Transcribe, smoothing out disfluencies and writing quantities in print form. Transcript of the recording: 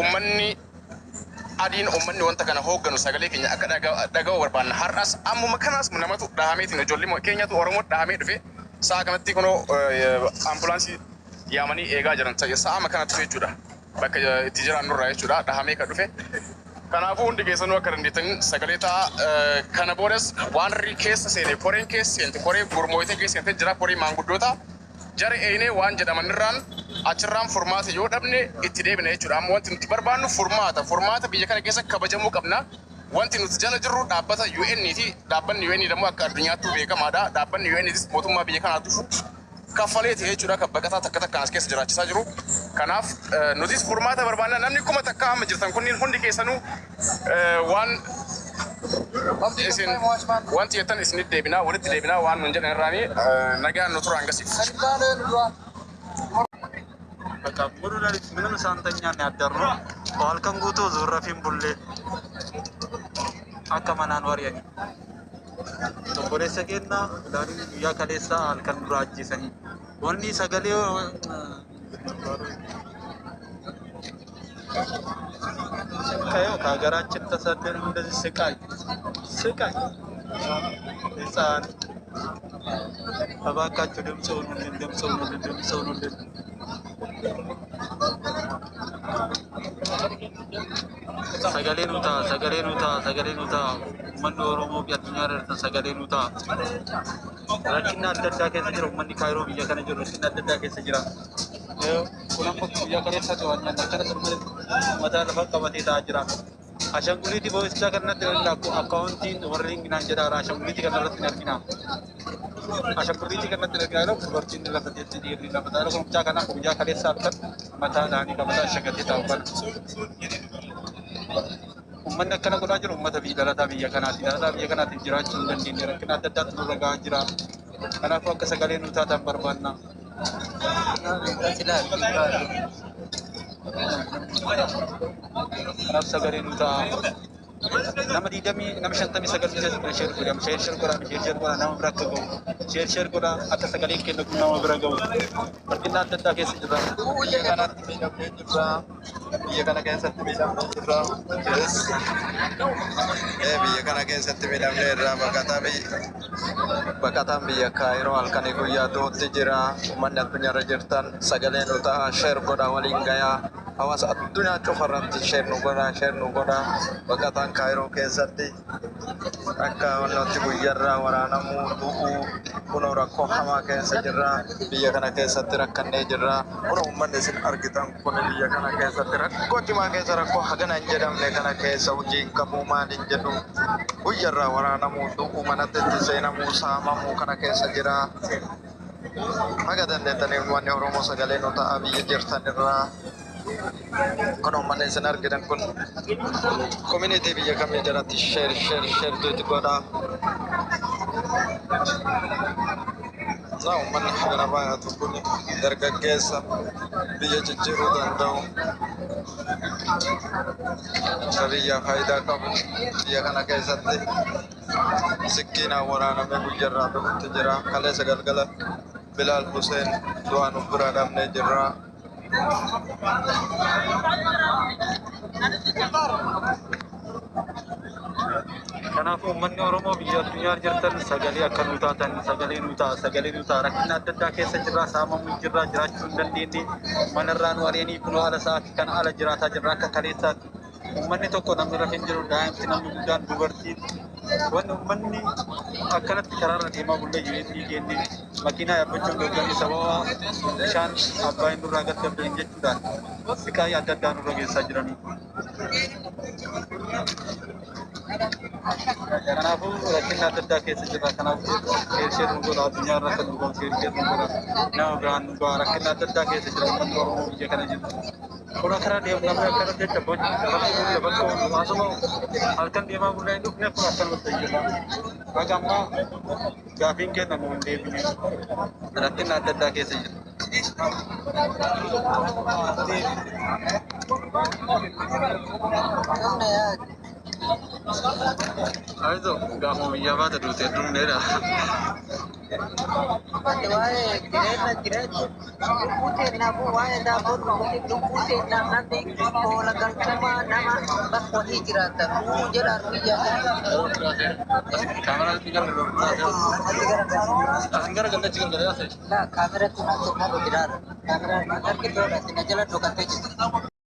ummanni adiin ummanni wanta kana hoogganu sagalee keenya akka dhaga'u barbaanna. Har'as ammuma kanaas namatu dhahameetiin ijoollee keenyatu Oromoo dhahamee dhufe sa'a kanatti kunoo ambulaansii yaamanii eegaa jiran sa'a kanatti jechuudha. Bakka itti jiraannu irraa jechuudha dhahamee kan dhufe. Kanaafuu hundi keessanuu akka dandeettan sagalee ta'a. Kana boodas waan keessa seene koreen keessa seente koree gurmooyitee keessa seente jira koree maanguddoota jara eenee waan jedhamanirraan achirraan furmaata yoo dhabne itti deebina jechuudha. Amma wanti nuti barbaannu furmaata biyya kana keessa kabajamuu qabna. Wanti nuti jala jirru dhaabbata UN ti. Dhaabbanni UN immoo akka addunyaatti beekamaadha. Dhaabbanni UN mootummaa biyya kanaa dhufu kaffaleeti jechuudha kan baqataa takka takkaan as keessa jiraachisaa jiru. Kanaaf nutis furmaata barbaanna. Namni kuma takka amma jirtan kunniin hundi keessanuu waan wanti jettan isinitti deebinaa walitti deebinaa waan nun jedhan irraanii nagaan nu turaan gasiif. በቃ ሙሉ ሌሊት ምንም ሳንተኛ ነው ያደርነው። ባልከን ጉቶ ዙረፊን ቡሌ አከማናን ወሪያኒ ቶቦሌ ሰጌና ዳኒ ያ ከሌሳ አልከን ዱራጂ ሰኒ ወኒ ሰገሌው ካዮ ከሀገራችን ተሰደን እንደዚህ ስቃይ ህፃን እባካችሁ ድምፅ ሁኑልን። sagalee nuta ummanni Oromoo biyya addunyaa irratti sagalee nuta rakkina adda addaa keessa jira ummanni Kaayiroo biyya kana jiru rakkina adda addaa keessa jira kun amma biyya kaleessa to'annaa akkana turmale mataa lafa qabatee taa'aa jira ashanguliti boosicha kanatti akkaawuntiin warri hinginaan jedhaara ashanguliti kanarratti hin argina ashanguliti kanatti argaa dubartiin lafa teessee dhiirri lafa taa'aa kun mucaa kanaaf guyyaa kaleessa halkan mataa dhaanii qabataa ashagatee taa'u kan ummanni akkana godhaa jiru ummata dhalataa biyya kanaatiif jiraachuu hin dandeenye rakkina adda addaatu nurra gahaa jira. Kanaafuu akka sagalee nu taatan barbaanna. Kanaaf sagalee nu ta'a. Nama 59 share godha nama bira akka gahu share godha akka sagaleen kennu kun nama bira gahu rakkina adda addaa keessa jira. Biyya kanatti miidhamnee jirra. Biyya kana keessatti miidhamnee jirra. Biyya kana keessatti miidhamnee irraa baqataan biyya Kaayiroo halkanii guyyaa du'utti jira. Uummanni addunyaarra jirtan sagalee nu ta'a share godha waliin gayaa. Hawaasa addunyaa cufarratti share nu godha. Baqataan Kaayiroo keessatti akka wantooti guyyaarraa waraanamuu du'uu kunoo rakkoo hamaa keessa jirra. Biyya kana keessatti rakkannee jirra. Kunoo uummanni isin argitan kun biyya kana keessatti rakkoo cimaa keessa rakkoo hagana hin jedhamne kana keessa hojiin qabuu maaliin jedhu guyyaarraa waraanamuu du'uu manatti itti seenamuu saamamuu kana keessa jira. Haga dandeettaniif uummanni Oromoo sagalee nu ta'a biyya jirtanirraa. Kono mana isin argitan kun community biyya kamii jalatti share tuuti godha. Uummanni hagana baay'atu kun dargaggeessa biyya jijjiiruu danda'u biyya faayidaa qabu biyya kana keessatti sikkiinaan waraanamee guyyaarraa du'utti jira. Kaleessa galgala Bilaal Huseen du'aan of bira dhabnee jirra. Kanaafuu uummanni Oromoo biyya addunyaa jirtan sagalee akka nu taatan sagalee nu ta'a rakkina adda addaa keessa jirra saamamuu jirra jiraachuu hin dandeenye manarraa nu ari'anii kunoo ala sa'aatii kana ala jiraataa jirra akka kaleessaatti uummanni tokko namni rafe hin jiru daa'imti namni guddaan dubartiin wanni uummanni akkanatti karaarra deemaa bullee jireenya keenya makiinaa yaabbachuun dogganii sababa bishaan Abbaayeen nurraa gad dabbeen jechuudhaan siqaa adda addaa nurra geessaa jiranii. Kanaafuu rakkina adda addaa keessa jirra. Kanaafuu sheer nu godha addunyaa irra kan nu godha sheer nu godha nama biraan nu godha rakkina adda addaa keessa jira uummanni Oromoo biyya kana jiru. Kun karaa deemu namni akkana jecha bakka haasuma halkan deemaa bullee hin dhufne kun akkanumatti jira. Baga ammaa gaafiin kennamu hin deebine rakkina adda addaa keessa jira. Ayo, gak mau biyya baata duute hedduun dheeraa. Wae direto lupute na bu wae da bu lupute na nanti ko lagal kuma nama bakko hijrata mu jela ruja Kamera tinggal Anggar ganda chicken la kamera tu na to na dirar kamera na kar ke to na jela to kan